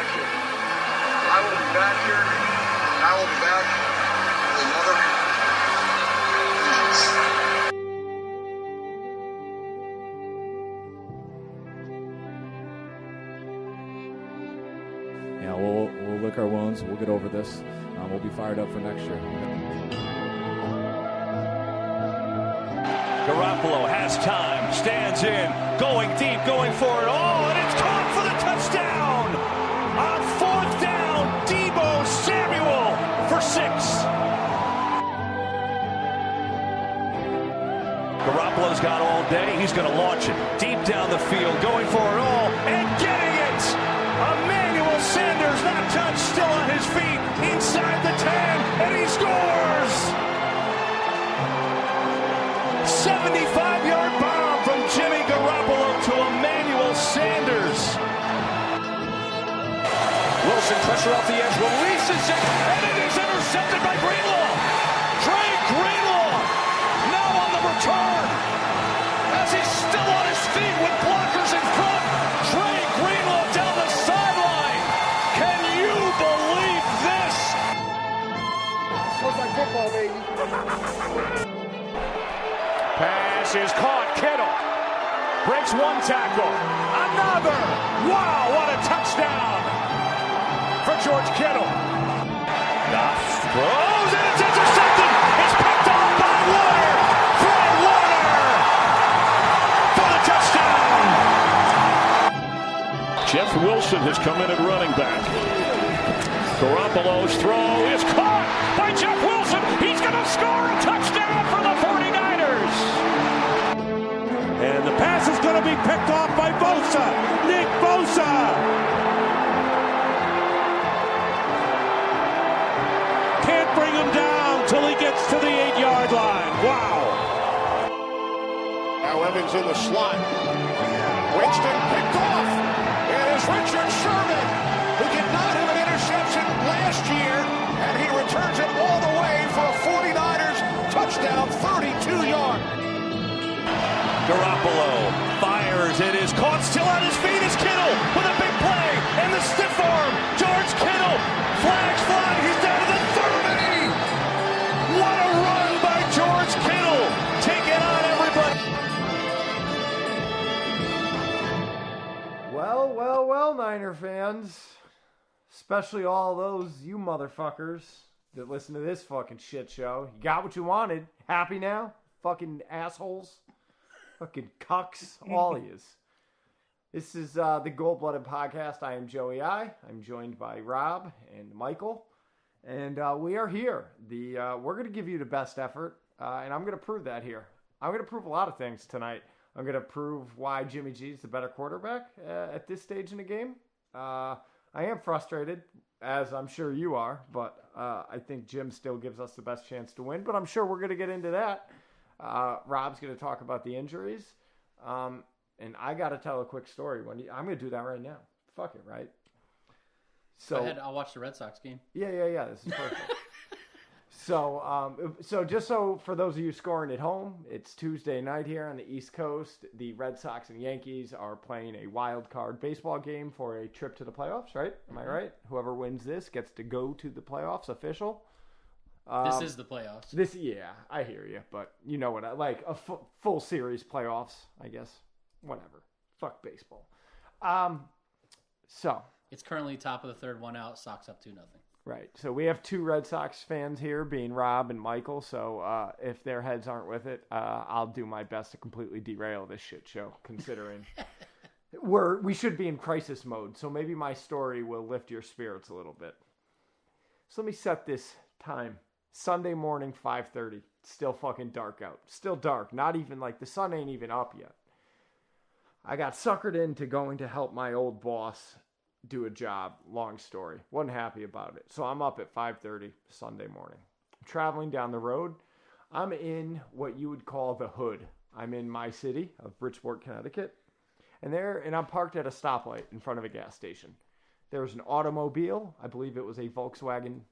back here. I will be back here. And I will be back with another vengeance. Yeah, we'll lick our wounds. We'll get over this. We'll be fired up for next year. Garoppolo has time, stands in, going deep, going for it all, and it's caught for the touchdown! On fourth down, Deebo Samuel for 6. Garoppolo's got all day. He's going to launch it deep down the field, going for it all, and getting it! Emmanuel Sanders, not touched, still on his feet, inside the 10, and he scores! 75-yard bomb from Jimmy Garoppolo to Emmanuel Sanders. Wilson, pressure off the edge, releases it, and it is intercepted by Greenlaw. Trey Greenlaw now on the return. As he's still on his feet with blockers in front. Trey Greenlaw down the sideline. Can you believe this? Looks like football, baby. Pass is caught. Kittle breaks one tackle. Another. Wow, what a touchdown for George Kittle. Goff throws and it's intercepted. It's picked off by Warner. Fred Warner for the touchdown. Jeff Wilson has come in at running back. Garoppolo's throw is caught by Jeff Wilson. He's going to score a touchdown for the 49ers. And the pass is going to be picked off by Bosa. Nick Bosa. Can't bring him down till he gets to the 8-yard line. Wow. Now Evans in the slot. Winston picked off. It is Richard Sherman, who did not have an interception last year, and he returns it all the way for a 49ers touchdown, 32-yard. Garoppolo fires. It is caught. Still on his feet is Kittle with a big play. And the stiff arm. George Kittle. Flags fly. He's down to the 30. What a run by George Kittle. Taking on everybody. Well, Niner fans. Especially all those you motherfuckers that listen to this fucking shit show. You got what you wanted. Happy now? Fucking assholes. Fucking cucks, all of yous. This is the Gold-Blooded Podcast. I am Joey I. I'm joined by Rob and Michael. And we are here. We're going to give you the best effort, and I'm going to prove that here. I'm going to prove a lot of things tonight. I'm going to prove why Jimmy G is the better quarterback at this stage in the game. I am frustrated, as I'm sure you are, but I think Jim still gives us the best chance to win. But I'm sure we're going to get into that. Rob's going to talk about the injuries. And I got to tell a quick story. I'm going to do that right now. Fuck it, right? So, go ahead. I'll watch the Red Sox game. Yeah. This is perfect. So just so for those of you scoring at home, it's Tuesday night here on the East Coast. The Red Sox and Yankees are playing a wild card baseball game for a trip to the playoffs, right? Am I right? Whoever wins this gets to go to the playoffs official. This is the playoffs. Yeah, I hear you, but you know what? I like a full series playoffs, I guess. Whatever. Fuck baseball. So it's currently top of the third, one out. Sox up 2-0. Right. So we have two Red Sox fans here, being Rob and Michael. So if their heads aren't with it, I'll do my best to completely derail this shit show, considering we should be in crisis mode. So maybe my story will lift your spirits a little bit. So let me set this time. Sunday morning, 5:30. Still fucking dark out. Still dark. Not even like the sun ain't even up yet. I got suckered into going to help my old boss do a job. Long story. Wasn't happy about it. So I'm up at 5:30 Sunday morning. I'm traveling down the road. I'm in what you would call the hood. I'm in my city of Bridgeport, Connecticut. And I'm parked at a stoplight in front of a gas station. There was an automobile. I believe it was a Volkswagen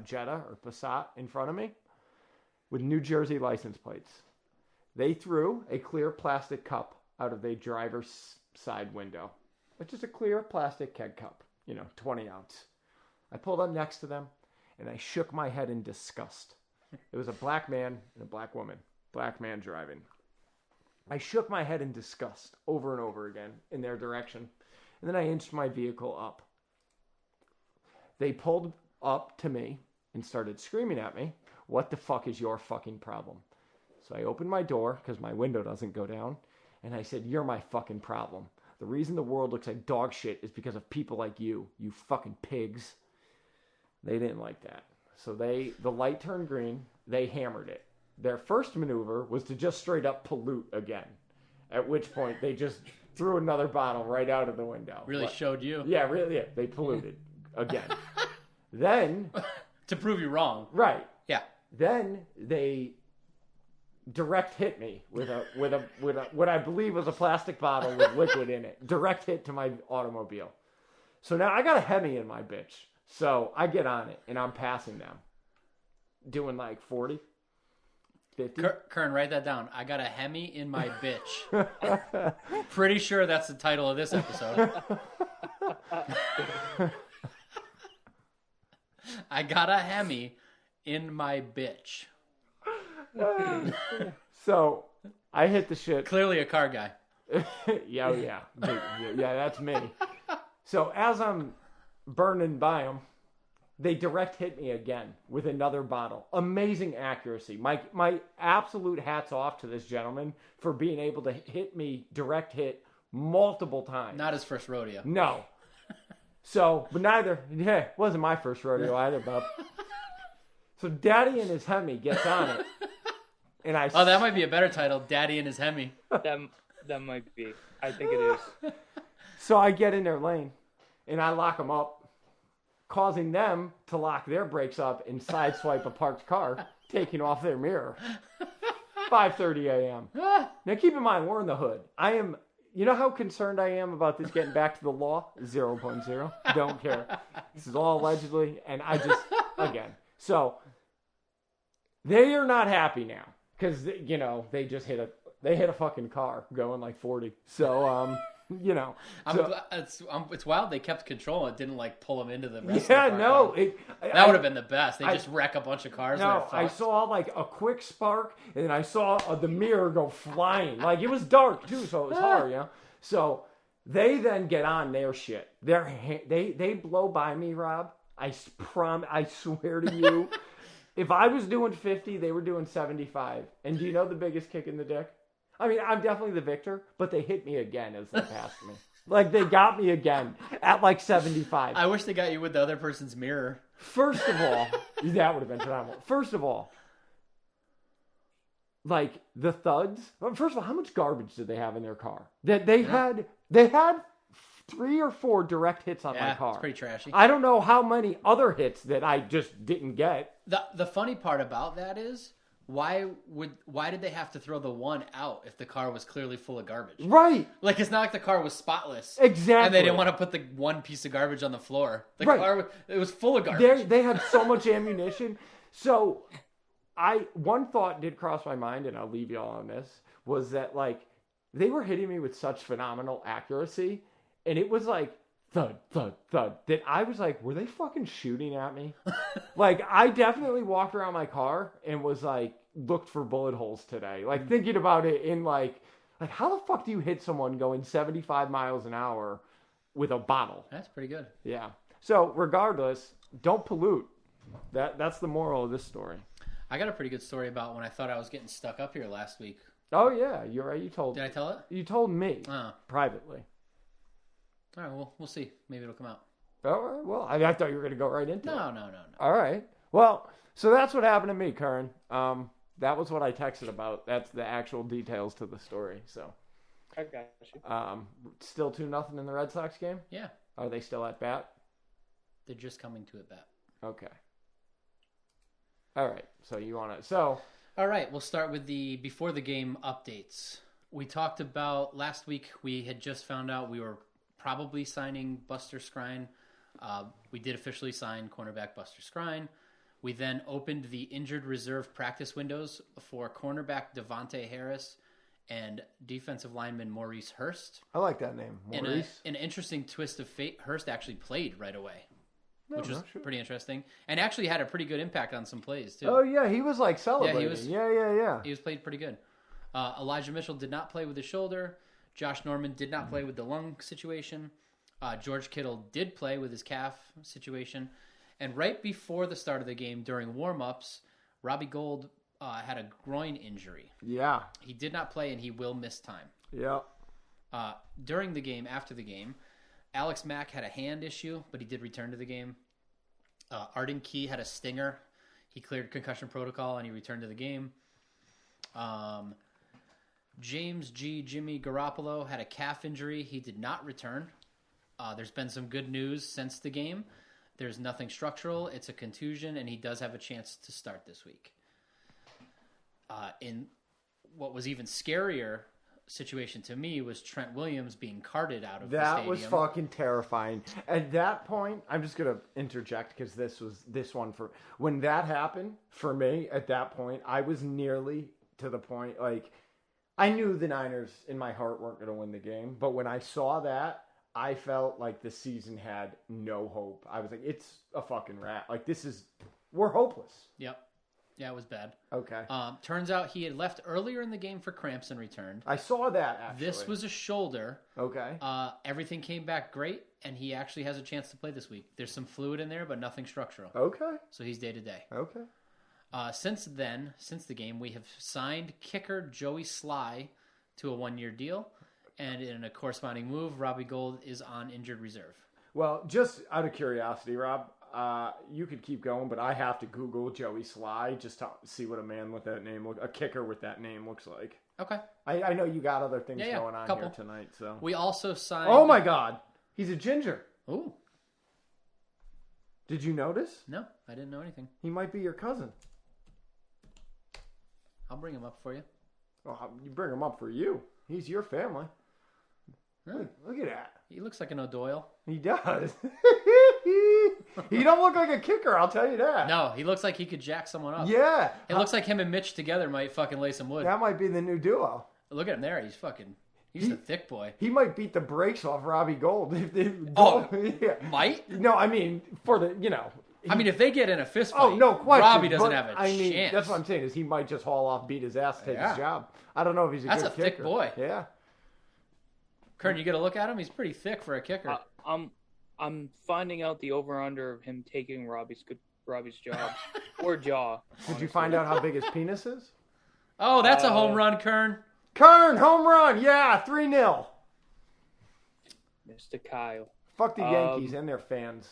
Jetta or Passat in front of me with New Jersey license plates. They threw a clear plastic cup out of the driver's side window. It's just a clear plastic keg cup. 20 ounce. I pulled up next to them, and I shook my head in disgust. It was a black man and a black woman. Black man driving. I shook my head in disgust over and over again in their direction, and then I inched my vehicle up. They pulled up to me and started screaming at me, "What the fuck is your fucking problem?" So I opened my door because my window doesn't go down, and I said, "You're my fucking problem. The reason the world looks like dog shit is because of people like you fucking pigs." They didn't like that. So the light turned green. They hammered it. Their first maneuver was to just straight up pollute again. At which point they just threw another bottle right out of the window. Really showed you. Yeah, really. Yeah, they polluted again. Then to prove you wrong. Right. Yeah. Then they direct hit me with a what I believe was a plastic bottle with liquid in it. Direct hit to my automobile. So now I got a Hemi in my bitch. So I get on it and I'm passing them. Doing like 40, 50. Kern, write that down. I got a Hemi in my bitch. Pretty sure that's the title of this episode. I got a Hemi in my bitch. So I hit the shit. Clearly a car guy. Yeah, that's me. So as I'm burning by them, they direct hit me again with another bottle. Amazing accuracy. My absolute hats off to this gentleman for being able to hit me direct hit multiple times. Not his first rodeo. No. So, but neither. Yeah, it wasn't my first rodeo either, bub. So Daddy and his Hemi gets on it. And Oh, that might be a better title. Daddy and his Hemi. That might be. I think it is. So I get in their lane and I lock them up, causing them to lock their brakes up and sideswipe a parked car, taking off their mirror. 5:30 a.m. Now keep in mind, we're in the hood. You know how concerned I am about this getting back to the law? 0.0. Don't care. This is all allegedly, and I just, again. So they are not happy now because, they just hit a fucking car going like 40. So, It's wild they kept control and didn't pull him into the rest yeah, of the no. That would have been the best. They just wreck a bunch of cars. No, I saw like a quick spark and then I saw the mirror go flying. Like it was dark too, so it was hard, So they then get on their shit. They blow by me, Rob. I swear to you, if I was doing 50, they were doing 75. And do you know the biggest kick in the dick? I mean, I'm definitely the victor, but they hit me again as they passed me. Like, they got me again at like 75. I wish they got you with the other person's mirror. First of all, that would have been phenomenal. First of all, like, the thugs. First of all, how much garbage did they have in their car? That they had 3 or 4 direct hits on my car. It's pretty trashy. I don't know how many other hits that I just didn't get. The funny part about that is, why did they have to throw the one out if the car was clearly full of garbage? Right. Like, it's not like the car was spotless. Exactly. And they didn't want to put the one piece of garbage on the floor. The car, it was full of garbage. They had so much ammunition. So one thought did cross my mind, and I'll leave you all on this, was that like they were hitting me with such phenomenal accuracy, and it was like thud, thud, thud, that I was like, were they fucking shooting at me? Like, I definitely walked around my car and was like, looked for bullet holes today. Like, thinking about it in like how the fuck do you hit someone going 75 miles an hour with a bottle? That's pretty good. Yeah. So regardless, don't pollute. That's the moral of this story. I got a pretty good story about when I thought I was getting stuck up here last week. Oh yeah, you're right. Did I tell it? You told me privately. All right, well, we'll see. Maybe it'll come out. All right. Well, I thought you were going to go right into it. No. All right. Well, so that's what happened to me, Karen. That was what I texted about. That's the actual details to the story. So, I got you. Still 2-0 in the Red Sox game? Yeah. Are they still at bat? They're just coming to at bat. Okay. All right. So you want to... All right. We'll start with the before the game updates. We talked about last week. We had just found out we were probably signing Buster Skrine. We did officially sign cornerback Buster Skrine. We then opened the injured reserve practice windows for cornerback Devontae Harris and defensive lineman Maurice Hurst. I like that name, Maurice. In an interesting twist of fate, Hurst actually played right away, which was pretty interesting, and actually had a pretty good impact on some plays too. Oh yeah, he was like celebrating. Yeah. He was played pretty good. Elijah Mitchell did not play with his shoulder. Josh Norman did not play with the lung situation. George Kittle did play with his calf situation. And right before the start of the game, during warm-ups, Robbie Gould had a groin injury. Yeah. He did not play, and he will miss time. Yeah. During the game, after the game, Alex Mack had a hand issue, but he did return to the game. Arden Key had a stinger. He cleared concussion protocol, and he returned to the game. James G. Jimmy Garoppolo had a calf injury. He did not return. There's been some good news since the game. There's nothing structural. It's a contusion, and he does have a chance to start this week. In what was even scarier situation to me was Trent Williams being carted out of the stadium. That was fucking terrifying. At that point, I'm just going to interject because when that happened, for me, at that point, I was nearly to the point, like, I knew the Niners in my heart weren't going to win the game, but when I saw that, I felt like the season had no hope. I was like, it's a fucking wrap. Like, we're hopeless. Yep. Yeah, it was bad. Okay. Turns out he had left earlier in the game for cramps and returned. I saw that, actually. This was a shoulder. Okay. Everything came back great, and he actually has a chance to play this week. There's some fluid in there, but nothing structural. Okay. So he's day-to-day. Okay. Since the game, we have signed kicker Joey Sly to a 1-year deal. And in a corresponding move, Robbie Gould is on injured reserve. Well, just out of curiosity, Rob, you could keep going, but I have to Google Joey Sly just to see what a kicker with that name looks like. Okay. I know you got other things going on couple. here tonight, so. We also signed... Oh my God, he's a ginger. Ooh. Did you notice? No, I didn't know anything. He might be your cousin. I'll bring him up for you. Oh, you bring him up for you. He's your family. Huh. Look at that. He looks like an O'Doyle. He does. He don't look like a kicker, I'll tell you that. No, he looks like he could jack someone up. Yeah. It looks like him and Mitch together might fucking lay some wood. That might be the new duo. Look at him there. He's the thick boy. He might beat the brakes off Robbie Gould. Yeah. Might? No, I mean, if they get in a fist fight, no question. Robbie doesn't have a chance. That's what I'm saying, is he might just haul off, beat his ass, take his job. I don't know if he's a good kicker. That's a thick boy. Yeah. Kern, you get a look at him? He's pretty thick for a kicker. I'm finding out the over-under of him taking Robbie's job or jaw. Did you find out how big his penis is? Oh, that's a home run, Kern. Kern, home run. Yeah, 3-0. Mr. Kyle. Fuck the Yankees and their fans.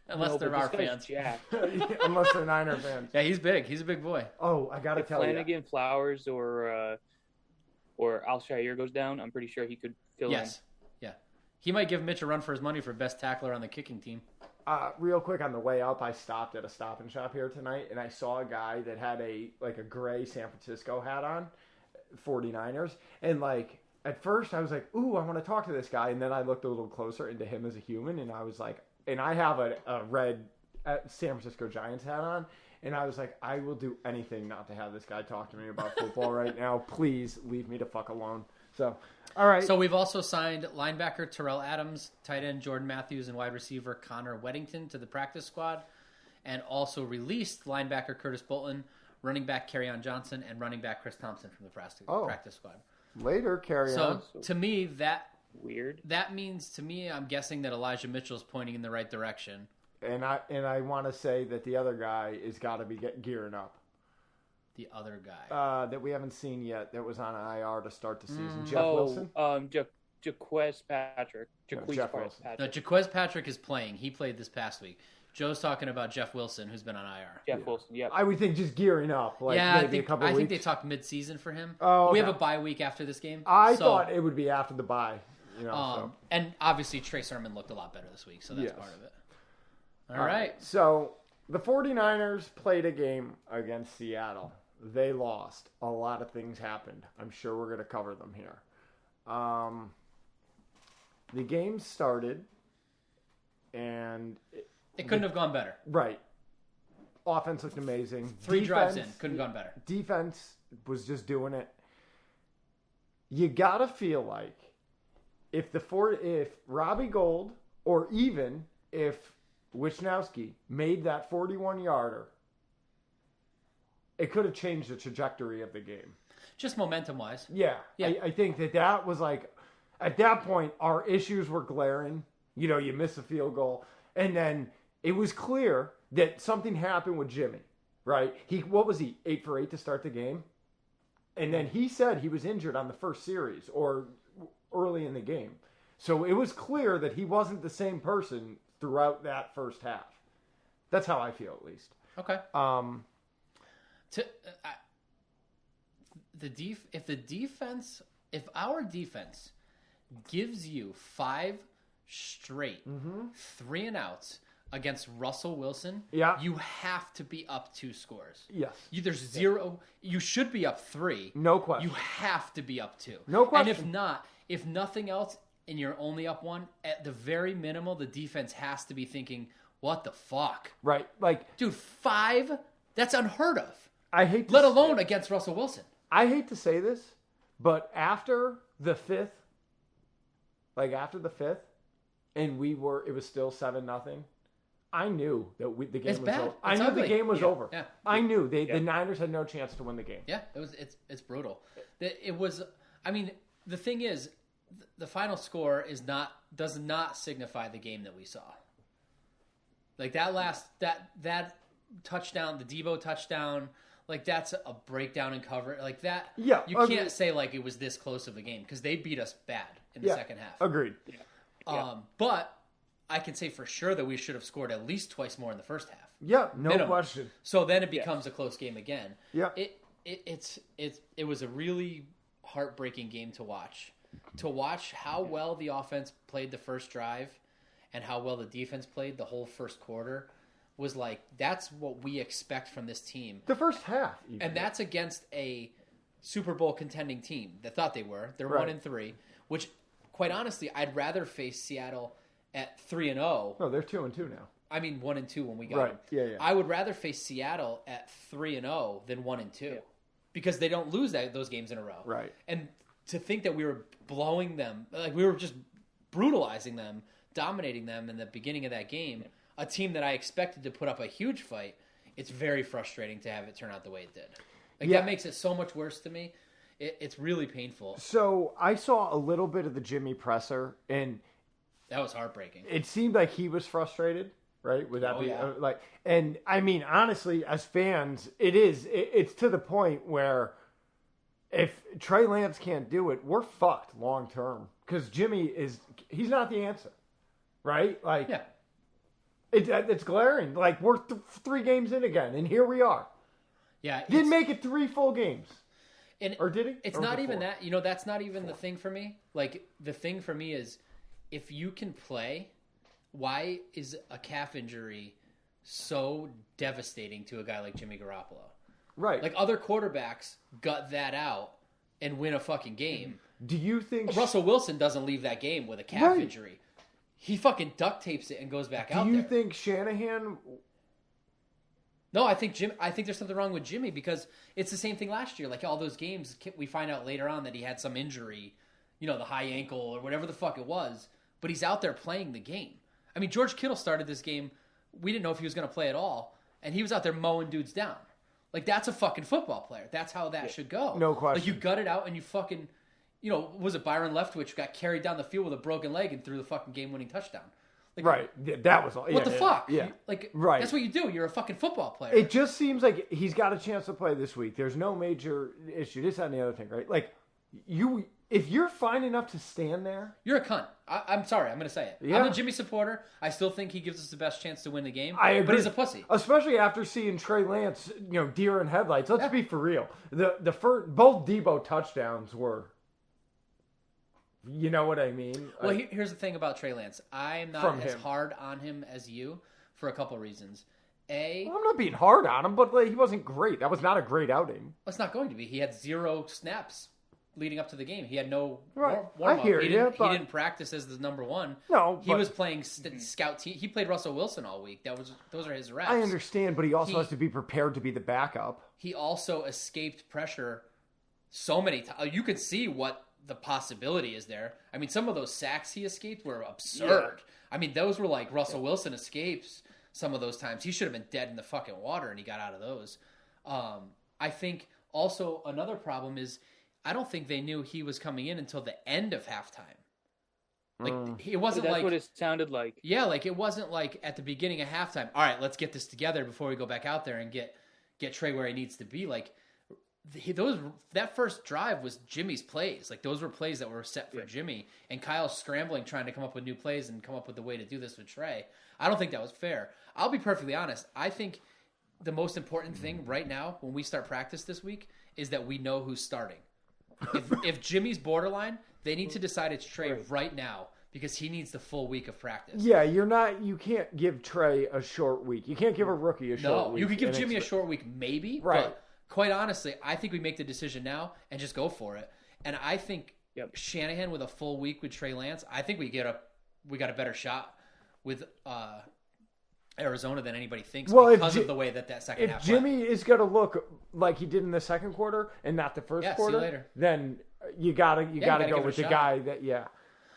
Unless they're our fans. Unless they're Niner fans. Yeah, he's big. He's a big boy. Oh, I got to tell you. If Flanagan, Flowers, or Al-Shire goes down, I'm pretty sure he could fill in. Yes. Yeah. He might give Mitch a run for his money for best tackler on the kicking team. Real quick, on the way up, I stopped at a Stop and Shop here tonight, and I saw a guy that had a gray San Francisco hat on, 49ers, and at first I was like, ooh, I want to talk to this guy, and then I looked a little closer into him as a human, and I was like, and I have a red San Francisco Giants hat on, and I was like, I will do anything not to have this guy talk to me about football right now. Please leave me the fuck alone. So, all right. So we've also signed linebacker Terrell Adams, tight end Jordan Matthews, and wide receiver Connor Weddington to the practice squad, and also released linebacker Curtis Bolton, running back Kerryon Johnson, and running back Chris Thompson from the practice squad. Later, Kerryon. So to me, weird. That means to me, I'm guessing that Elijah Mitchell's pointing in the right direction. And I want to say that the other guy has got to be gearing up. The other guy that we haven't seen yet, that was on IR to start the season. Jeff Wilson. Jaquez Patrick. Jeff Wilson. No, Jaquez Patrick is playing. He played this past week. Joe's talking about Jeff Wilson, who's been on IR. Jeff Wilson, yeah. I would think just gearing up, maybe a couple weeks. I think they talked mid-season for him. Oh, okay. We have a bye week after this game. I thought it would be after the bye. And obviously Trey Sermon looked a lot better this week, so that's part of it. All right. So the 49ers played a game against Seattle. They lost. A lot of things happened. I'm sure we're going to cover them here. The game started, and it couldn't have gone better. Right. Offense looked amazing. Three drives in. Couldn't have gone better. Defense was just doing it. you gotta feel like if Robbie Gould or even if Wisnowski made that 41-yarder, it could have changed the trajectory of the game. Just momentum-wise. Yeah. I think that was like, at that point, our issues were glaring. You know, you miss a field goal. And then it was clear that something happened with Jimmy, right? What was he, 8 for 8 to start the game? And then he said he was injured on the first series or early in the game. So it was clear that he wasn't the same person throughout that first half. That's how I feel, at least. Okay. If our defense gives you 5 straight 3-and-outs against Russell Wilson, you have to be up 2 scores. Yes. There's 0. You should be up 3. No question. You have to be up 2. No question. And if nothing else, and you're only up 1, at the very minimal, the defense has to be thinking, what the fuck? Right. Like, dude, 5? That's unheard of. Let alone against Russell Wilson. I hate to say this, but after the 5th, and it was still 7-0. I knew that the game was over. I knew the game was over. Yeah. I knew the Niners had no chance to win the game. Yeah, it's brutal. It was. I mean, the thing is, the final score does not signify the game that we saw. Like that touchdown, the Deebo touchdown, like that's a breakdown in cover, like that. Yeah, you can't say like it was this close of a game because they beat us bad in the second half. Agreed. But I can say for sure that we should have scored at least twice more in the first half. Yeah, no question. So then it becomes a close game again. Yeah. It was a really heartbreaking game to watch. To watch how well the offense played the first drive and how well the defense played the whole first quarter was like, that's what we expect from this team. The first half. Even. And that's against a Super Bowl contending team that thought they were. They're 1-3, which quite honestly, I'd rather face Seattle at 3-0. No, they're 2-2 now. I mean 1-2 when we got them. Yeah. I would rather face Seattle at 3-0 than 1-2 because they don't lose those games in a row. Right. And to think that we were blowing them, like we were just brutalizing them, dominating them in the beginning of that game, a team that I expected to put up a huge fight, it's very frustrating to have it turn out the way it did. Like that makes it so much worse to me. It's really painful. So I saw a little bit of the Jimmy presser, and that was heartbreaking. It seemed like he was frustrated, right? Would that be like? And I mean, honestly, as fans, it's to the point where if Trey Lance can't do it, we're fucked long term because he's not the answer, right? Like, it's glaring. Like we're 3 games in again, and here we are. Yeah, didn't make it 3 full games. Or did he? It's not even that. You know, that's not even the thing for me. Like, the thing for me is, if you can play, why is a calf injury so devastating to a guy like Jimmy Garoppolo? Right. Like, other quarterbacks gut that out and win a fucking game. Do you think... Russell Wilson doesn't leave that game with a calf injury. He fucking duct tapes it and goes back out there. Do you think Shanahan... No, I think there's something wrong with Jimmy because it's the same thing last year. Like all those games, we find out later on that he had some injury, you know, the high ankle or whatever the fuck it was. But he's out there playing the game. I mean, George Kittle started this game. We didn't know if he was going to play at all, and he was out there mowing dudes down. Like that's a fucking football player. That's how that should go. No question. Like you gut it out and you fucking, you know, was it Byron Leftwich got carried down the field with a broken leg and threw the fucking game-winning touchdown. Like, right, that was all. What the fuck? Yeah, That's what you do. You're a fucking football player. It just seems like he's got a chance to play this week. There's no major issue. This and the other thing, right? Like if you're fine enough to stand there, you're a cunt. I'm sorry. I'm going to say it. Yeah. I'm a Jimmy supporter. I still think he gives us the best chance to win the game. I agree. But he's a pussy, especially after seeing Trey Lance, you know, deer in headlights. Let's be for real. The first both Deebo touchdowns were. You know what I mean? Well, here's the thing about Trey Lance. I'm not as hard on him as you for a couple reasons. I'm not being hard on him, but he wasn't great. That was not a great outing. Well, it's not going to be. He had 0 snaps leading up to the game. He had no warm-up. I hear he didn't practice as the number one. No, he was playing scout team. He played Russell Wilson all week. Those are his reps. I understand, but he also has to be prepared to be the backup. He also escaped pressure so many times. You could see what the possibility is there. I mean, some of those sacks he escaped were absurd. Yeah. I mean, those were like Russell Wilson escapes some of those times. He should have been dead in the fucking water, and he got out of those. I think also another problem is I don't think they knew he was coming in until the end of halftime. Like it wasn't that's like what it sounded like. Yeah, like it wasn't like at the beginning of halftime. All right, let's get this together before we go back out there and get Trey where he needs to be. Like that first drive was Jimmy's plays. Like those were plays that were set for Jimmy, and Kyle's scrambling trying to come up with new plays and come up with the way to do this with Trey. I don't think that was fair. I'll be perfectly honest. I think the most important thing right now when we start practice this week is that we know who's starting. If Jimmy's borderline, they need to decide it's Trey right now because he needs the full week of practice. Yeah, you can't give Trey a short week. You can't give a rookie a short week. No, you could give Jimmy a short week maybe, right. But quite honestly, I think we make the decision now and just go for it. And I think Shanahan with a full week with Trey Lance, I think we got a better shot with Arizona than anybody thinks because of the way that second half. If Jimmy is going to look like he did in the second quarter and not the first quarter, see you later. Then you gotta go with the guy that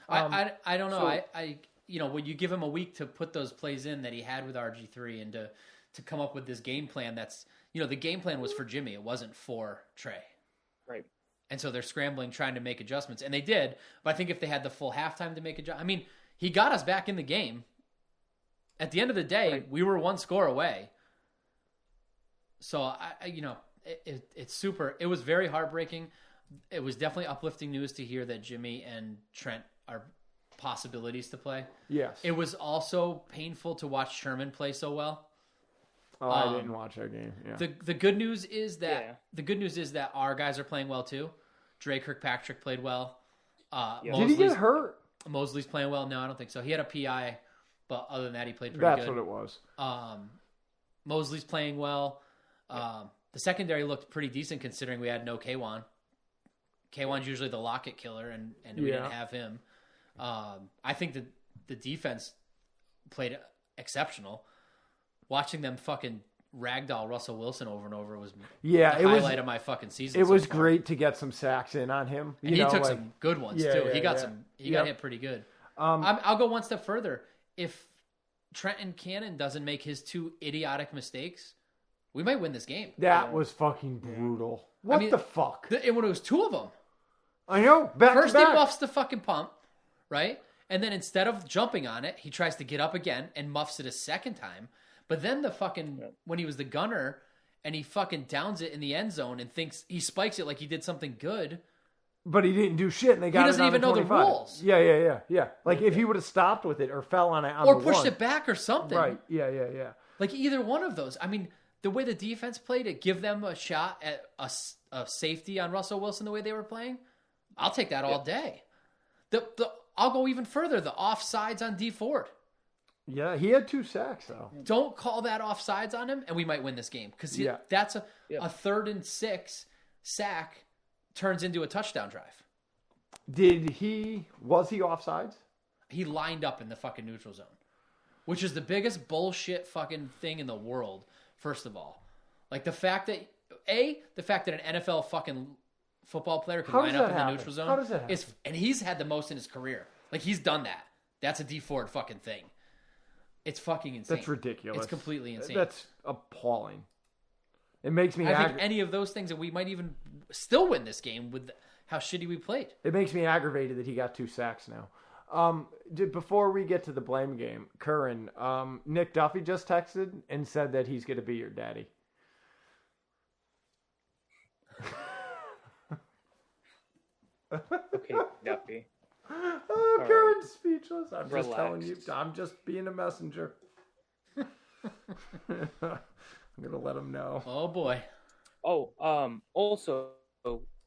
I don't know. So, when you give him a week to put those plays in that he had with RG3 and to come up with this game plan, that's the game plan was for Jimmy. It wasn't for Trey. Right. And so they're scrambling, trying to make adjustments, and they did. But I think if they had the full halftime to make adjustments, I mean, he got us back in the game. At the end of the day, we were one score away. So it's super. It was very heartbreaking. It was definitely uplifting news to hear that Jimmy and Trent are possibilities to play. Yes. It was also painful to watch Sherman play so well. Oh, I didn't watch that game. Yeah. The good news is that our guys are playing well too. Dre Kirkpatrick played well. Did he get hurt? Mosley's playing well. No, I don't think so. He had a PI, but other than that, he played pretty good. That's what it was. Mosley's playing well. The secondary looked pretty decent considering we had no K1. K1's usually the locket killer, and we didn't have him. I think that the defense played exceptional. Watching them fucking ragdoll Russell Wilson over and over was the highlight of my fucking season. It was great to get some sacks in on him. And he took some good ones too. He got hit pretty good. I'll go one step further. If Trenton Cannon doesn't make his two idiotic mistakes, we might win this game. That was fucking brutal. What the fuck? When it was two of them. I know. First he muffs the fucking pump, right? And then instead of jumping on it, he tries to get up again and muffs it a second time. But then when he was the gunner and he fucking downs it in the end zone and thinks he spikes it like he did something good. But he didn't do shit and they got it. He doesn't even know the rules. Yeah. Like if he would have stopped with it or fell on it or pushed it back or something. Right. Yeah. Like either one of those. I mean, the way the defense played to give them a shot at a safety on Russell Wilson the way they were playing, I'll take that all day. I'll go even further. The offsides on D Ford. Yeah, he had 2 sacks though. Don't call that offsides on him, and we might win this game because that's a 3rd and 6 sack turns into a touchdown drive. Was he offsides? He lined up in the fucking neutral zone, which is the biggest bullshit fucking thing in the world. First of all, like the fact that an NFL fucking football player can line up in the neutral zone. How does that happen? And he's had the most in his career. Like he's done that. That's a D Ford fucking thing. It's fucking insane. That's ridiculous. It's completely insane. That's appalling. It makes me. I think any of those things, and we might even still win this game with how shitty we played. It makes me aggravated that he got 2 sacks now. Before we get to the blame game, Curran, Nick Duffy just texted and said that he's going to be your daddy. Okay, Duffy. Oh, Curran's speechless. I'm just telling you. I'm just being a messenger. I'm going to let him know. Oh, boy. Oh, also,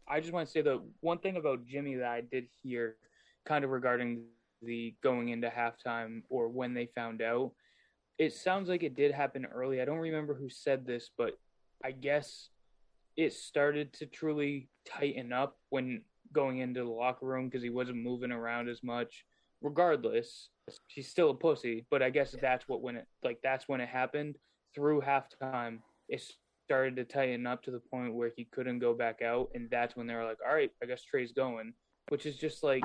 I just want to say the one thing about Jimmy that I did hear kind of regarding the going into halftime or when they found out, it sounds like it did happen early. I don't remember who said this, but I guess it started to truly tighten up when going into the locker room because he wasn't moving around as much. Regardless, she's still a pussy, but I guess that's when it happened. Through halftime, it started to tighten up to the point where he couldn't go back out, and that's when they were like, all right, I guess Trey's going. which is just like,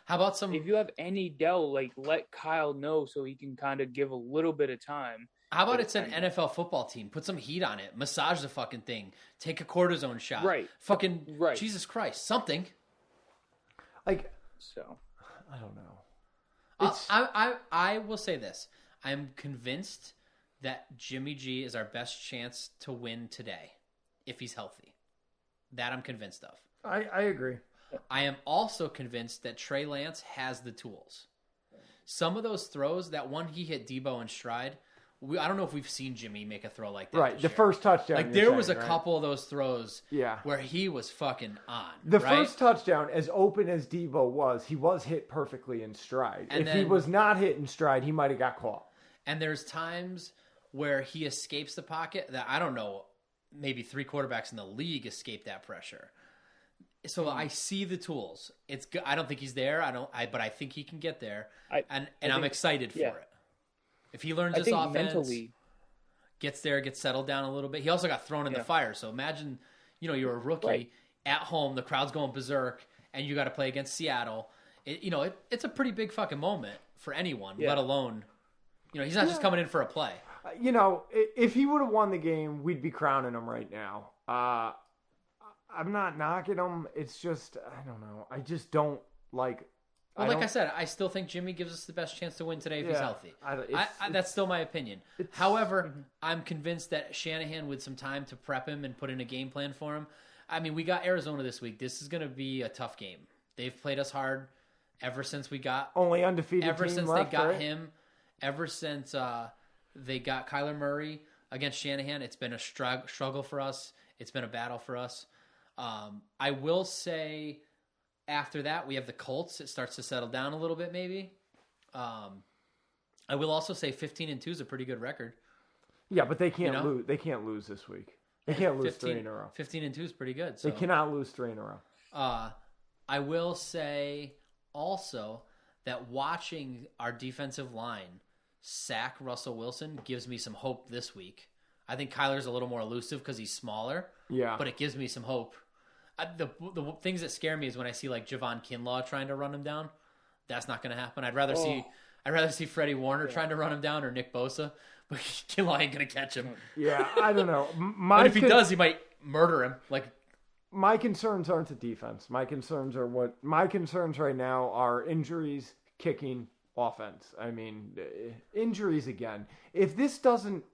how about some? if you have any doubt, like let Kyle know so he can kind of give a little bit of time. How about it's an NFL football team? Put some heat on it. Massage the fucking thing. Take a cortisone shot. Right. Fucking right. Jesus Christ. Something. Like, so I don't know. I will say this. I'm convinced that Jimmy G is our best chance to win today if he's healthy. That I'm convinced of. I agree. I am also convinced that Trey Lance has the tools. Some of those throws, that one he hit Deebo in stride, I don't know if we've seen Jimmy make a throw like that. Right, the first touchdown. Like there was a couple of those throws yeah. where he was fucking on. The right? first touchdown, as open as Deebo was, he was hit perfectly in stride. And if he was not hit in stride, he might have got caught. And there's times where he escapes the pocket that I don't know, maybe 3 quarterbacks in the league escape that pressure. So I see the tools. It's good. I don't think he's there. But I think he can get there. And I'm excited for it. If he learns this offense, mentally, gets there, gets settled down a little bit. He also got thrown in the fire. So imagine, you're a rookie at home, the crowd's going berserk, and you got to play against Seattle. It's a pretty big fucking moment for anyone, let alone, he's not just coming in for a play. If he would have won the game, we'd be crowning him right now. I'm not knocking him. It's just, I don't know. I just don't like. Well, like I said, I still think Jimmy gives us the best chance to win today if he's healthy. That's still my opinion. However, I'm convinced that Shanahan, with some time to prep him and put in a game plan for him. I mean, we got Arizona this week. This is going to be a tough game. They've played us hard ever since we got only undefeated. Ever team since left, they got right? him, ever since they got Kyler Murray against Shanahan, it's been a struggle for us. It's been a battle for us. I will say, after that, we have the Colts. It starts to settle down a little bit, maybe. I will also say 15-2 is a pretty good record. Yeah, but they can't lose. They can't lose this week. They can't lose 3 in a row. 15-2 is pretty good. So. They cannot lose 3 in a row. I will say also that watching our defensive line sack Russell Wilson gives me some hope this week. I think Kyler's a little more elusive because he's smaller. Yeah, but it gives me some hope. The things that scare me is when I see like Javon Kinlaw trying to run him down. That's not going to happen. I'd rather see Freddie Warner trying to run him down or Nick Bosa, but Kinlaw ain't going to catch him. Yeah, I don't know. But if he does, he might murder him. Like, my concerns aren't the defense. My concerns right now are injuries, kicking, offense. I mean, injuries again. If this doesn't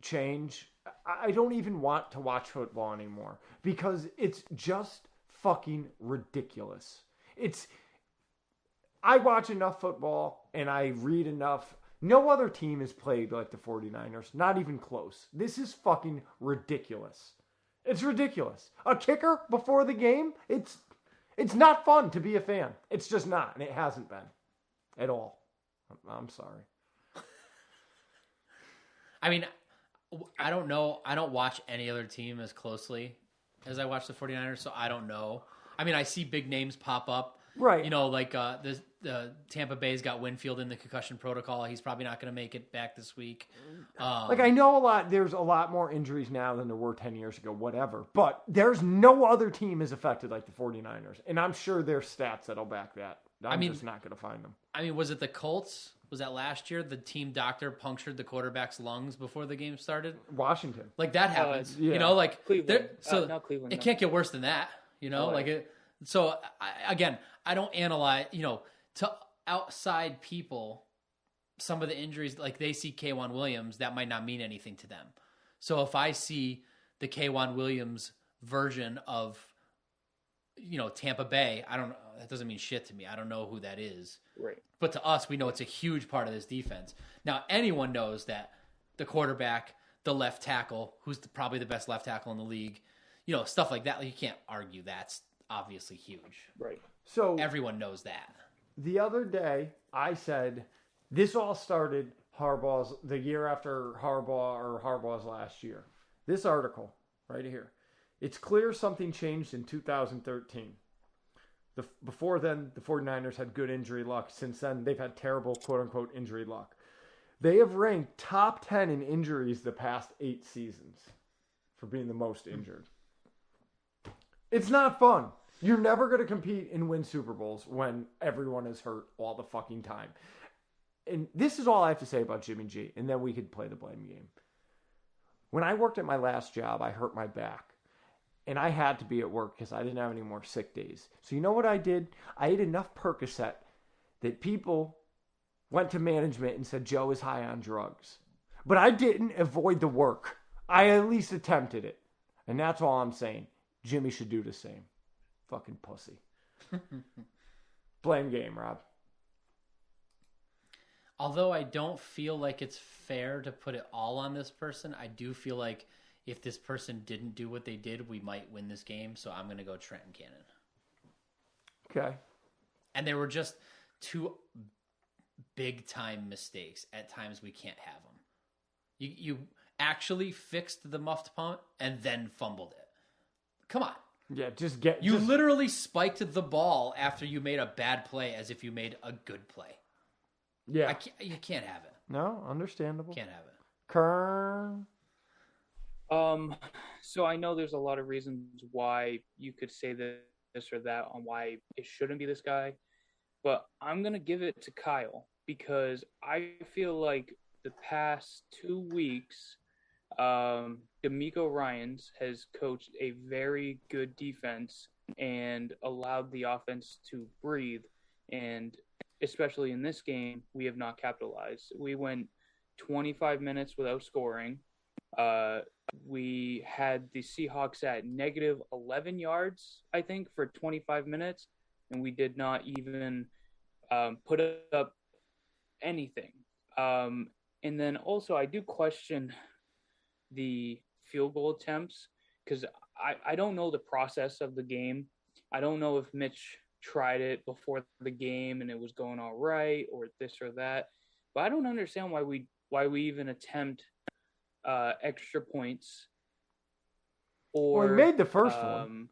change, I don't even want to watch football anymore because it's just fucking ridiculous. I watch enough football and I read enough. No other team has played like the 49ers, not even close. This is fucking ridiculous. It's ridiculous. A kicker before the game, it's not fun to be a fan. It's just not, and it hasn't been at all. I'm sorry. I mean, I don't know. I don't watch any other team as closely as I watch the 49ers, so I don't know. I mean, I see big names pop up. Right. Like the Tampa Bay's got Winfield in the concussion protocol. He's probably not going to make it back this week. I know there's a lot more injuries now than there were 10 years ago, whatever. But there's no other team as affected like the 49ers. And I'm sure there's stats that'll back that. I'm just not going to find them. I mean, was it the Colts? Was that last year? The team doctor punctured the quarterback's lungs before the game started? Washington. Like, that happens. Yeah. Cleveland. Not Cleveland. It can't get worse than that, So, I don't analyze, to outside people, some of the injuries, like they see K'Wan Williams, that might not mean anything to them. So if I see the K'Wan Williams version of, Tampa Bay, I don't know. That doesn't mean shit to me. I don't know who that is. Right. But to us, we know it's a huge part of this defense. Now, anyone knows that the quarterback, the left tackle, who's probably the best left tackle in the league, stuff like that. Like, you can't argue that's obviously huge. Right. So everyone knows that. The other day, I said this all started the year after Harbaugh's last year. This article right here. It's clear something changed in 2013. Before then, the 49ers had good injury luck. Since then, they've had terrible, quote-unquote, injury luck. They have ranked top 10 in injuries the past 8 seasons for being the most injured. It's not fun. You're never going to compete and win Super Bowls when everyone is hurt all the fucking time. And this is all I have to say about Jimmy G, and then we could play the blame game. When I worked at my last job, I hurt my back. And I had to be at work because I didn't have any more sick days. So you know what I did? I ate enough Percocet that people went to management and said Joe is high on drugs. But I didn't avoid the work. I at least attempted it. And that's all I'm saying. Jimmy should do the same. Fucking pussy. Blame game, Rob. Although I don't feel like it's fair to put it all on this person, I do feel like if this person didn't do what they did, we might win this game. So I'm going to go Trenton Cannon. Okay. And they were just two big-time mistakes. At times, we can't have them. You actually fixed the muffed punt and then fumbled it. Come on. Yeah, You literally spiked the ball after you made a bad play as if you made a good play. Yeah. You can't have it. No, understandable. Can't have it. Kern. So I know there's a lot of reasons why you could say this or that on why it shouldn't be this guy, but I'm going to give it to Kyle because I feel like the past 2 weeks, D'Amico Ryans has coached a very good defense and allowed the offense to breathe. And especially in this game, we have not capitalized. We went 25 minutes without scoring. We had the Seahawks at negative 11 yards, I think, for 25 minutes, and we did not even put up anything. And then also, I do question the field goal attempts because I don't know the process of the game. I don't know if Mitch tried it before the game and it was going all right or this or that. But I don't understand why we even attempt extra points. Or he made the first one.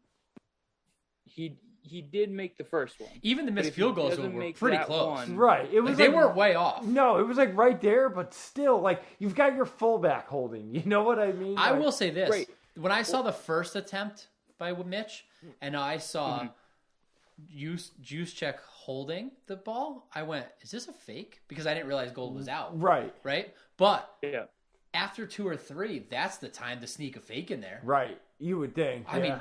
He did make the first one. Even the missed field goals were pretty close. Right. It was they weren't way off. No, it was like right there, but still, like, you've got your fullback holding. You know what I mean? I will say this. Right. When I saw the first attempt by Mitch, and I saw Juszczyk holding the ball, I went, is this a fake? Because I didn't realize goal was out. Right. Right? But yeah. After 2 or 3, that's the time to sneak a fake in there. Right. You would think. I mean,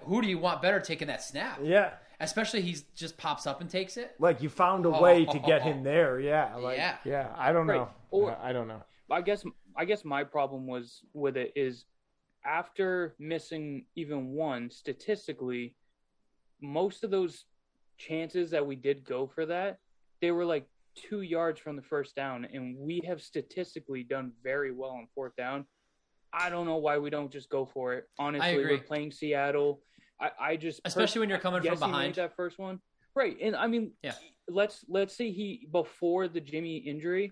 who do you want better taking that snap? Yeah. Especially he just pops up and takes it. Like you found a way to get him there. Yeah. Like, yeah. I don't know. Or, I don't know. I guess my problem was with it is after missing even one, statistically, most of those chances that we did go for that, they were like 2 yards from the first down, and we have statistically done very well on fourth down. I don't know why we don't just go for it. Honestly, we're playing Seattle. I just especially when you're coming from behind. He made that first one, right? And I mean, let's say he before the Jimmy injury,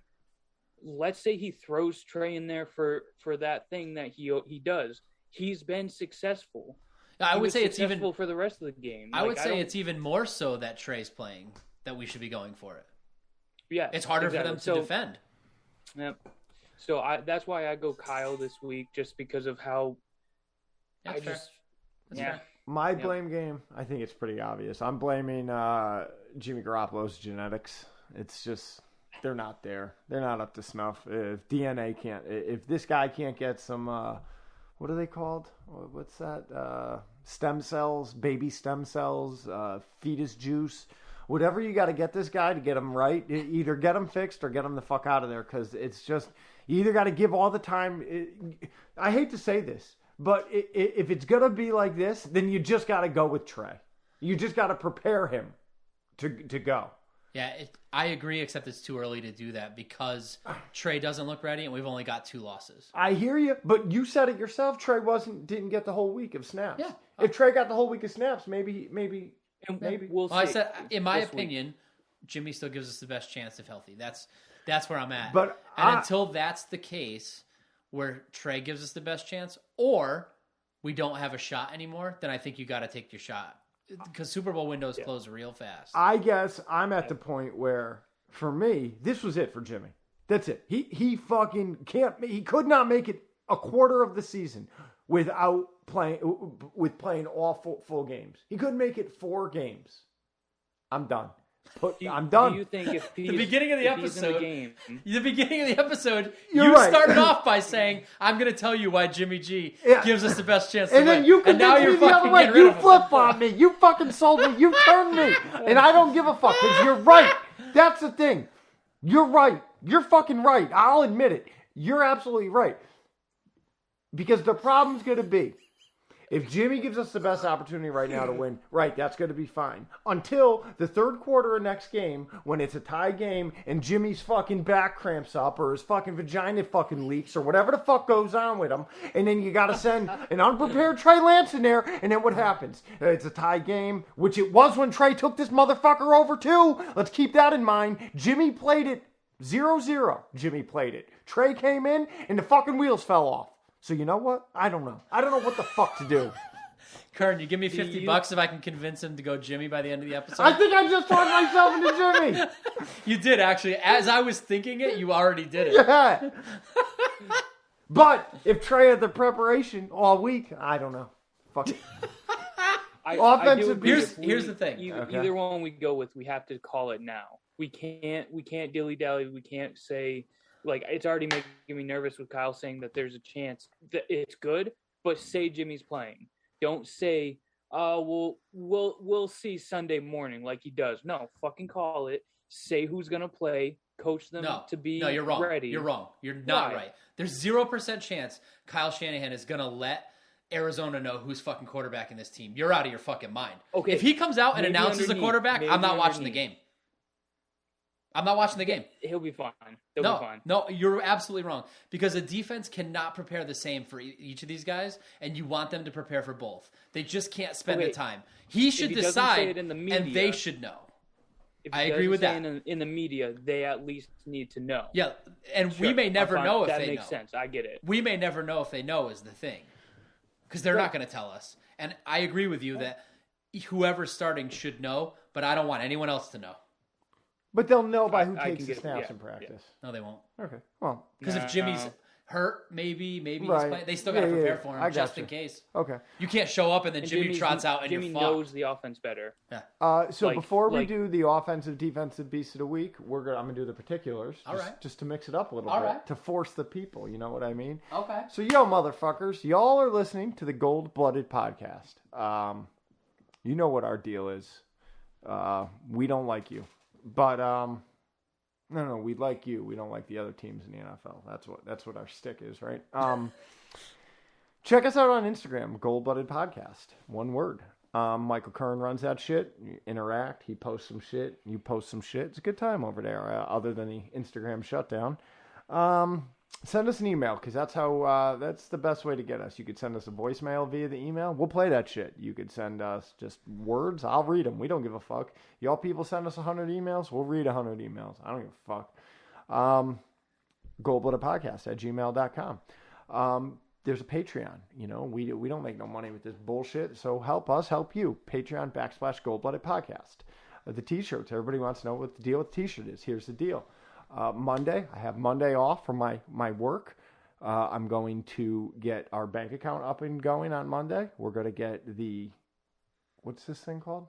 let's say he throws Trey in there for that thing that he does. He's been successful. I would say it's even for the rest of the game. I would say it's even more so that Trey's playing that we should be going for it. Yeah, it's harder for them to defend. Yeah. So that's why I go Kyle this week, just because of how That's fair. Fair. My blame game, I think it's pretty obvious. I'm blaming Jimmy Garoppolo's genetics. It's just they're not there. They're not up to snuff. If DNA can't, if this guy can't get some, what are they called? What's that? Stem cells, baby stem cells, fetus juice. Whatever you got to get this guy to get him right, either get him fixed or get him the fuck out of there because it's just, you either got to give all the time. I hate to say this, but if it's going to be like this, then you just got to go with Trey. You just got to prepare him to go. Yeah, I agree, except it's too early to do that because Trey doesn't look ready and we've only got 2 losses. I hear you, but you said it yourself. Trey didn't get the whole week of snaps. Yeah. If Trey got the whole week of snaps, maybe we'll see. I said, in my opinion, Jimmy still gives us the best chance if healthy. That's where I'm at. But until that's the case, where Trey gives us the best chance, or we don't have a shot anymore, then I think you got to take your shot because Super Bowl windows close real fast. I guess I'm at the point where, for me, this was it for Jimmy. That's it. He fucking can't. He could not make it a quarter of the season. with playing all full games. He couldn't make it 4 games. I'm done. I'm done. Do you think if he's, the beginning of the episode, You're you right. started off by saying, "I'm going to tell you why Jimmy G gives us the best chance to and win." then you and now convinced you're me the other fucking way. getting rid You of him. flip on me. You fucking sold me. You turned me, and I don't give a fuck because you're right. That's the thing. You're right. You're fucking right. I'll admit it. You're absolutely right. Because the problem's going to be, if Jimmy gives us the best opportunity right now to win, right, that's going to be fine. Until the third quarter of next game, when it's a tie game and Jimmy's fucking back cramps up or his fucking vagina fucking leaks or whatever the fuck goes on with him, and then you got to send an unprepared Trey Lance in there, and then what happens? It's a tie game, which it was when Trey took this motherfucker over too. Let's keep that in mind. Jimmy played it 0-0. Jimmy played it. Trey came in, and the fucking wheels fell off. So you know what? I don't know. I don't know what the fuck to do. Kern, you give me $50 if I can convince him to go Jimmy by the end of the episode. I think I just talked myself into Jimmy. You did, actually. As I was thinking it, you already did it. Yeah. But if Trey had the preparation all week, I don't know. Fuck it. Offensive. Here's the thing. Either one we go with, we have to call it now. We can't dilly-dally. We can't say... Like, it's already making me nervous with Kyle saying that there's a chance that it's good, but say Jimmy's playing. Don't say, we'll see Sunday morning like he does. No, fucking call it. Say who's going to play. Coach them to be you're wrong. ready. You're wrong. You're not right. There's 0% chance Kyle Shanahan is going to let Arizona know who's fucking quarterback in this team. You're out of your fucking mind. Okay. If he comes out and announces the quarterback, I'm not watching the game. I'm not watching the game. He'll be fine. He'll be fine. No, you're absolutely wrong. Because a defense cannot prepare the same for each of these guys, and you want them to prepare for both. They just can't spend the time. He should decide, and they should know. I agree with that. In the media, they at least need to know. Yeah, and we may never know if they know. That makes sense. I get it. We may never know if they know is the thing. Because they're not going to tell us. And I agree with you that whoever's starting should know, but I don't want anyone else to know. But they'll know by who takes the snaps in practice. Yeah. No, they won't. Okay. Well, because if Jimmy's hurt, maybe he's playing. They still got to prepare for him just in case. Okay. You can't show up and then Jimmy trots out and Jimmy you're fucked. knows the offense better. Yeah. So before we do the offensive defensive beast of the week, I'm gonna do the particulars. Just to mix it up a little bit. To force the people. You know what I mean? Okay. So motherfuckers, y'all are listening to the Gold Blooded Podcast. You know what our deal is. We don't like you. But no, we like you. We don't like the other teams in the NFL. That's what our stick is, right? Check us out on Instagram, Gold Blooded Podcast. One word. Michael Kern runs that shit. You interact. He posts some shit. You post some shit. It's a good time over there. Other than the Instagram shutdown. Send us an email because that's the best way to get us. You could send us a voicemail via the email. We'll play that shit. You could send us just words. I'll read them. We don't give a fuck. Y'all people send us 100 emails. We'll read 100 emails. I don't give a fuck. goldbloodedpodcast@gmail.com. There's a Patreon. We don't make no money with this bullshit. So help us help you. Patreon /goldbloodedpodcast. The t-shirts. Everybody wants to know what the deal with the t-shirt is. Here's the deal. Monday, I have Monday off from my work. I'm going to get our bank account up and going on Monday. We're going to get what's this thing called?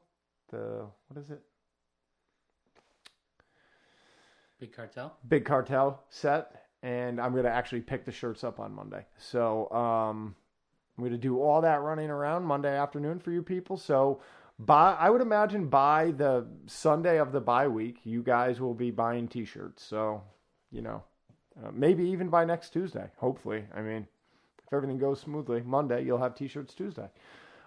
What is it? Big Cartel? Big Cartel set. And I'm going to actually pick the shirts up on Monday. So I'm going to do all that running around Monday afternoon for you people. So I would imagine by the Sunday of the bye week, you guys will be buying t-shirts. So, maybe even by next Tuesday, hopefully. I mean, if everything goes smoothly, Monday, you'll have t-shirts Tuesday.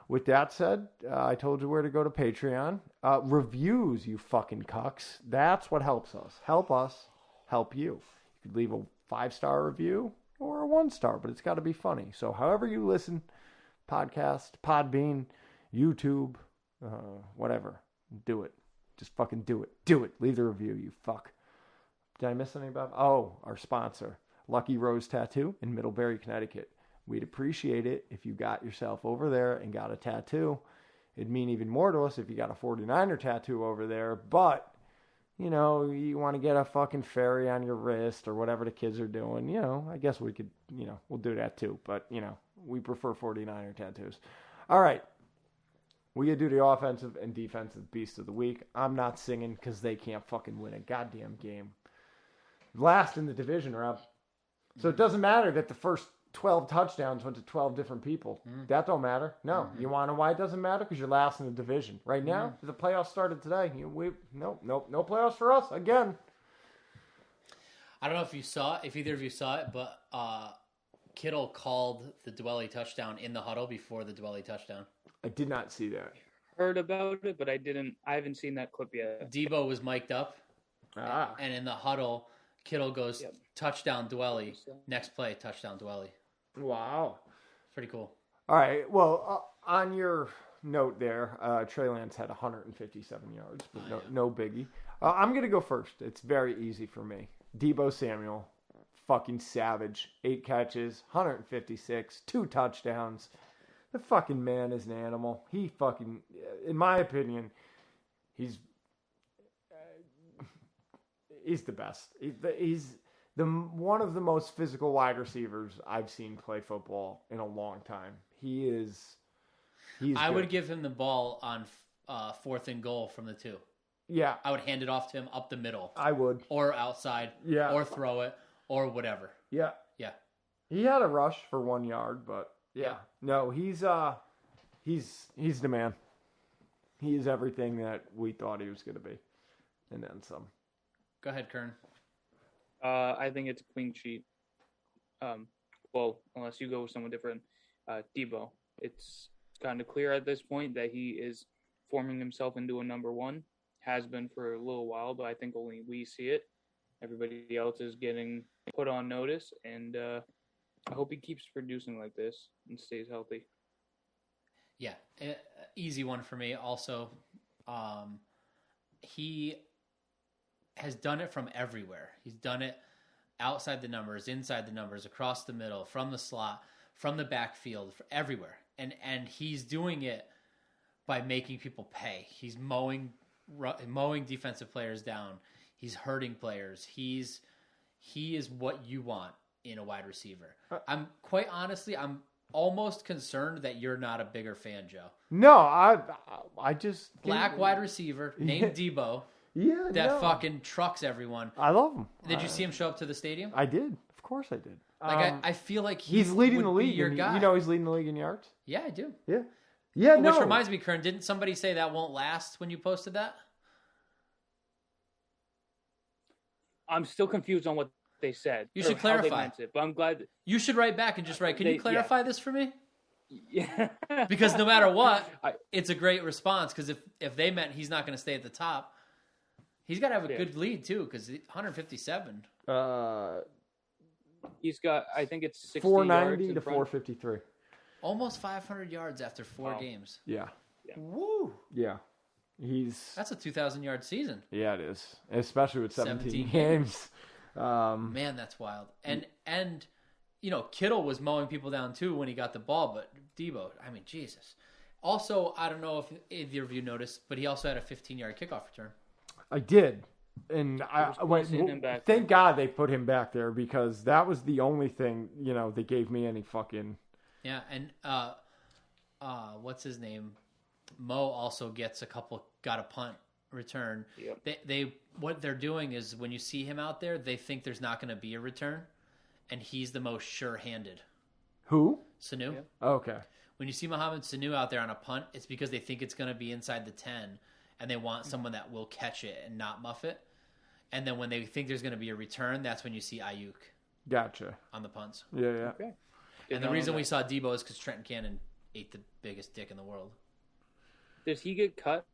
With that said, I told you where to go to Patreon. Reviews, you fucking cucks. That's what helps us. Help us help you. You could leave a 5-star review or a 1-star, but it's got to be funny. So however you listen, podcast, Podbean, YouTube, whatever. Do it. Just fucking do it. Do it. Leave the review, you fuck. Did I miss anything about? Oh, our sponsor, Lucky Rose Tattoo in Middlebury, Connecticut. We'd appreciate it if you got yourself over there and got a tattoo. It'd mean even more to us if you got a 49er tattoo over there. But, you want to get a fucking fairy on your wrist or whatever the kids are doing. I guess we could, we'll do that too. But, We prefer 49er tattoos. All right. We gotta do the offensive and defensive beast of the week. I'm not singing because they can't fucking win a goddamn game. Last in the division round. So it doesn't matter that the first 12 touchdowns went to 12 different people. That don't matter. No. You want to know why it doesn't matter? Because you're last in the division. Right now, the playoffs started today. No playoffs for us again. I don't know if either of you saw it, but Kittle called the Dwelly touchdown in the huddle before the Dwelly touchdown. I did not see that. Heard about it, but I haven't seen that clip yet. Deebo was mic'd up, and in the huddle, Kittle goes, touchdown Dwelly. Next play, touchdown Dwelly. Wow. Pretty cool. All right. Well, on your note there, Trey Lance had 157 yards, but no biggie. I'm going to go first. It's very easy for me. Deebo Samuel, fucking savage. 8 catches, 156, 2 touchdowns. The fucking man is an animal. He fucking, in my opinion, he's the best. He's one of the most physical wide receivers I've seen play football in a long time. I would give him the ball on 4th and goal from the 2. Yeah. I would hand it off to him up the middle. I would. Or outside. Yeah. Or throw it. Or whatever. Yeah. Yeah. He had a rush for 1 yard, but yeah. No, he's the man. He is everything that we thought he was going to be. And then some. Go ahead, Kern. I think it's a clean sheet. Well, unless you go with someone different. Deebo. It's kind of clear at this point that he is forming himself into a number 1. Has been for a little while, but I think only we see it. Everybody else is getting put on notice, and I hope he keeps producing like this and stays healthy. Yeah, easy one for me. Also, he has done it from everywhere. He's done it outside the numbers, inside the numbers, across the middle, from the slot, from the backfield, everywhere. And he's doing it by making people pay. He's mowing defensive players down. He's hurting players. He is what you want in a wide receiver. I'm almost concerned that you're not a bigger fan, Joe. No, I just black wide receiver named Deebo. Yeah, that fucking trucks everyone. I love him. Did you see him show up to the stadium? I did. Of course I did. Like I feel like he's leading the league. Your guy. You know he's leading the league in yards? Yeah, I do. Yeah. Yeah, Which reminds me, Kern, didn't somebody say that won't last when you posted that? I'm still confused on what they said. You should clarify. But I'm glad. You should write back and just write, can you clarify this for me? Yeah. Because no matter what, it's a great response. Because if they meant he's not going to stay at the top, he's got to have a good lead, too, because 157. He's got, I think it's 60 490 yards to 453. Almost 500 yards after 4 games. Yeah. Woo! Yeah. That's a 2,000-yard season. Yeah, it is. Especially with 17 games. Man, that's wild. And you know, Kittle was mowing people down too when he got the ball, but Deebo, I mean, Jesus. Also, I don't know if either of you noticed, but he also had a 15-yard kickoff return. I did. And I went, thank God they put him back there because that was the only thing, that gave me any fucking... Yeah, and what's his name? Mo also got a punt return. Yep. What they're doing is when you see him out there, they think there's not going to be a return, and he's the most sure-handed. Who? Sanu. Yep. Okay. When you see Mohamed Sanu out there on a punt, it's because they think it's going to be inside the 10, and they want someone that will catch it and not muff it. And then when they think there's going to be a return, that's when you see Ayuk. Gotcha. On the punts. Yeah. Okay. And the reason we saw Deebo is because Trenton Cannon ate the biggest dick in the world. Does he get cut?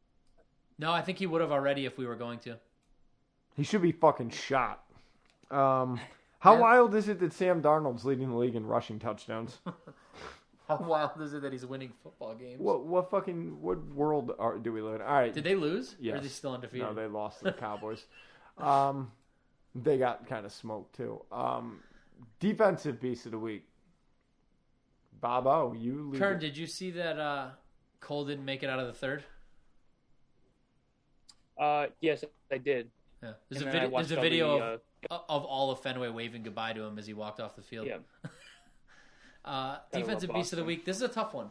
No, I think he would have already if we were going to. He should be fucking shot. How wild is it that Sam Darnold's leading the league in rushing touchdowns? How wild is it that he's winning football games? What world do we live in? All right. Did they lose? Yes. Or are they still undefeated? No, they lost to the Cowboys. They got kind of smoked too. Defensive beast of the week. Bobo, you lead. Kern, did you see that Cole didn't make it out of the third? Yes, I did. Yeah. There's a video of all of Fenway waving goodbye to him as he walked off the field. Yeah. Defensive beast of the week. This is a tough one.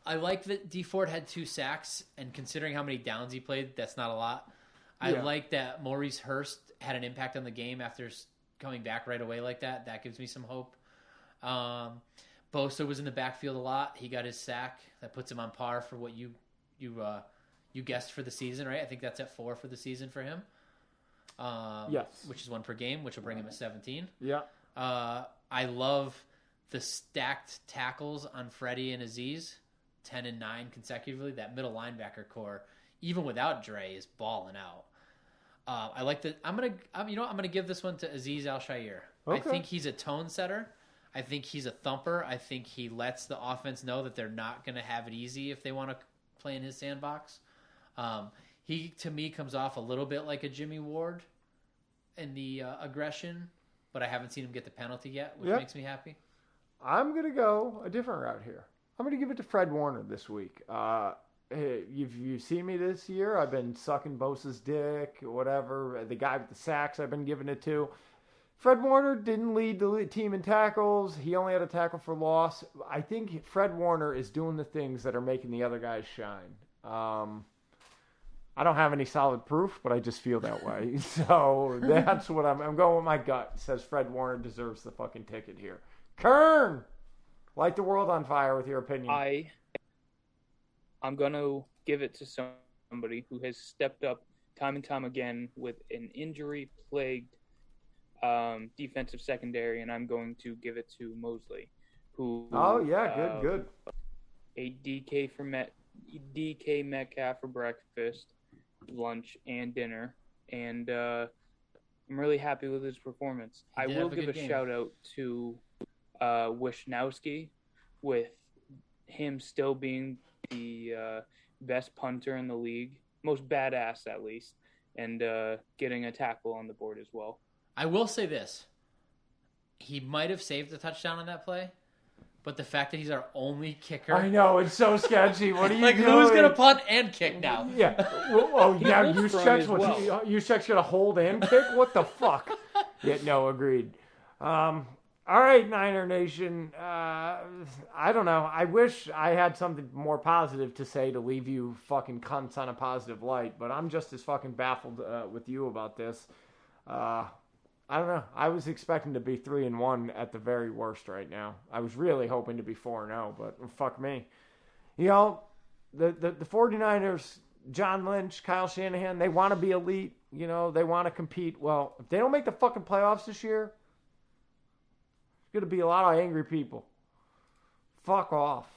I like that D Ford had 2 sacks, and considering how many downs he played, that's not a lot. I like that Maurice Hurst had an impact on the game after coming back right away like that. That gives me some hope. Bosa was in the backfield a lot. He got his sack. That puts him on par for what you guessed for the season, right? I think that's at 4 for the season for him. Yes. Which is 1 per game, which will bring him at 17. Yeah. I love the stacked tackles on Freddie and Aziz, 10 and 9 consecutively. That middle linebacker core, even without Dre, is balling out. I like that. I'm gonna give this one to Aziz Al-Shair. Okay. I think he's a tone setter. I think he's a thumper. I think he lets the offense know that they're not going to have it easy if they want to play in his sandbox. He, to me, comes off a little bit like a Jimmy Ward in the aggression, but I haven't seen him get the penalty yet, which makes me happy. I'm going to go a different route here. I'm going to give it to Fred Warner this week. You've seen me this year. I've been sucking Bosa's dick, whatever. The guy with the sacks I've been giving it to. Fred Warner didn't lead the team in tackles. He only had a tackle for loss. I think Fred Warner is doing the things that are making the other guys shine. I don't have any solid proof, but I just feel that way. So that's what I'm going with my gut. It says Fred Warner deserves the fucking ticket here. Kern! Light the world on fire with your opinion. I'm going to give it to somebody who has stepped up time and time again with an injury-plagued defensive secondary, and I'm going to give it to Mosley, who good. Ate DK Metcalf for breakfast, lunch, and dinner, and I'm really happy with his performance. I will give a shout out to Wisnowski, with him still being the best punter in the league, most badass at least, and getting a tackle on the board as well. I will say this. He might have saved the touchdown on that play, but the fact that he's our only kicker. I know, it's so sketchy. What are you like, doing? who's going to punt and kick now? Yeah. Juszczyk's going to hold and kick? What the fuck? Yeah, no, agreed. All right, Niner Nation. I don't know. I wish I had something more positive to say to leave you fucking cunts on a positive light, but I'm just as fucking baffled with you about this. I don't know. I was expecting to be 3-1 at the very worst right now. I was really hoping to be 4-0, but fuck me. You know, the 49ers, John Lynch, Kyle Shanahan, they want to be elite. You know, they want to compete. Well, if they don't make the fucking playoffs this year, there's going to be a lot of angry people. Fuck off.